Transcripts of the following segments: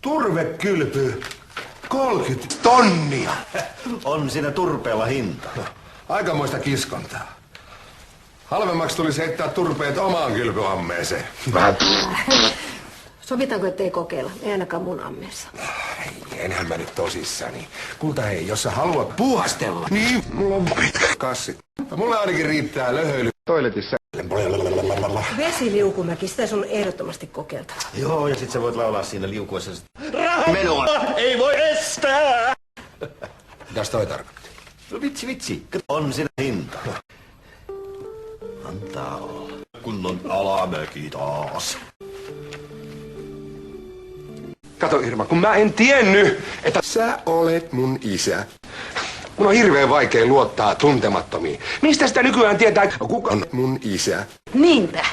Turvekylpy. 30 tonnia. On siinä turpeella hinta. Aikamoista kiskontaa. Halvemmaksi tulisi heittää turpeet omaan kylpyammeeseen. Sovitaanko, ettei kokeilla? Ei ainakaan mun ammeessa. Ei, enhän mä nyt tosissani. Kulta hei, jos sä haluat puuhastella, niin mulla on pitkä kassi. Mulle ainakin riittää löhöily toiletissa. Vesiliukumäki, sitä sun ehdottomasti kokeiltava. Joo, ja sit sä voit laulaa siinä liukuessa. Menoa ei voi estää! Mitäs toi tarkoitti? No vitsi. On siinä hinta. Antaa olla. Kunnon alamäki taas. Kato Irma, kun mä en tiennyt, että sä olet mun isä. Mun on hirveän vaikea luottaa tuntemattomiin. Mistä sitä nykyään tietää, kuka on mun isä? Niinpä.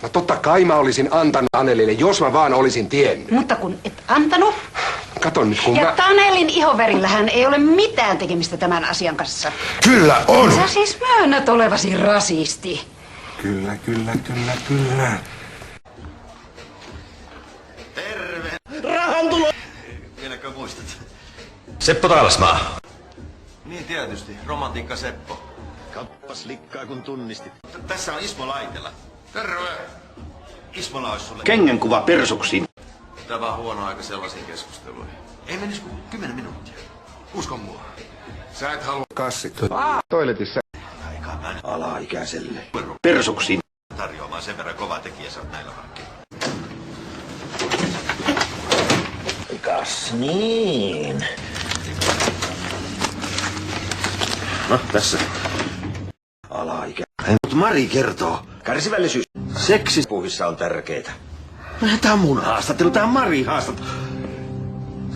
No totta kai mä olisin antanut Annelille, jos mä vaan olisin tiennyt. Mutta kun et antanut. Kato nyt, kun Ja Tanelin ihoverillähän ei ole mitään tekemistä tämän asian kanssa. Kyllä on! Sä siis myönnät olevasi rasisti. Kyllä. Terve! Rahantulo! Vieläkö muistat? Seppo Taalasmaa. Niin tietysti, romantiikka Seppo. Kappas likkaa kun tunnistit. Tässä on Ismo Laitela. Terve! Ismolla olisi sulle Kengänkuva persuksiin. Tämä on huono aika sellaisiin keskusteluihin. Ei menisi kuin 10 minuuttia. Usko mua. sä et halua kassit. Toiletissa. Aikaa mä Alaikäiselle. Persuksiin. tarjoamaan sen verran kova tekijä sä oot näillä markkinoilla. Kas niin. No, tässä. Alaikä. Mutta Mari kertoo. Kärsivällisyys. Seksipuhissa on tärkeitä. No tää on mun haastattelu, tää on Mari haastattelu.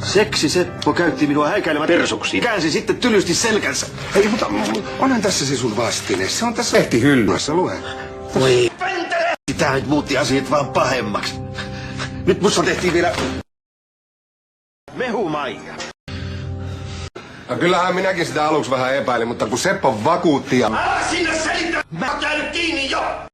Seksi Seppo käytti minua häikäilemään Persuksiin. käänsi sitten tylysti selkänsä. Hei, mutta onhan tässä se sun vastine. Se on tässä lehtihyllyssä, lue. Voi pentele! Tää nyt muutti asiat vaan pahemmaksi. Nyt musta tehtiin vielä mehumaija. No kyllähän minäkin sitä aluksi vähän epäilin, mutta kun Seppo vakuutti ja... Älä sinne selitä! Mä oon käynyt kiinni jo!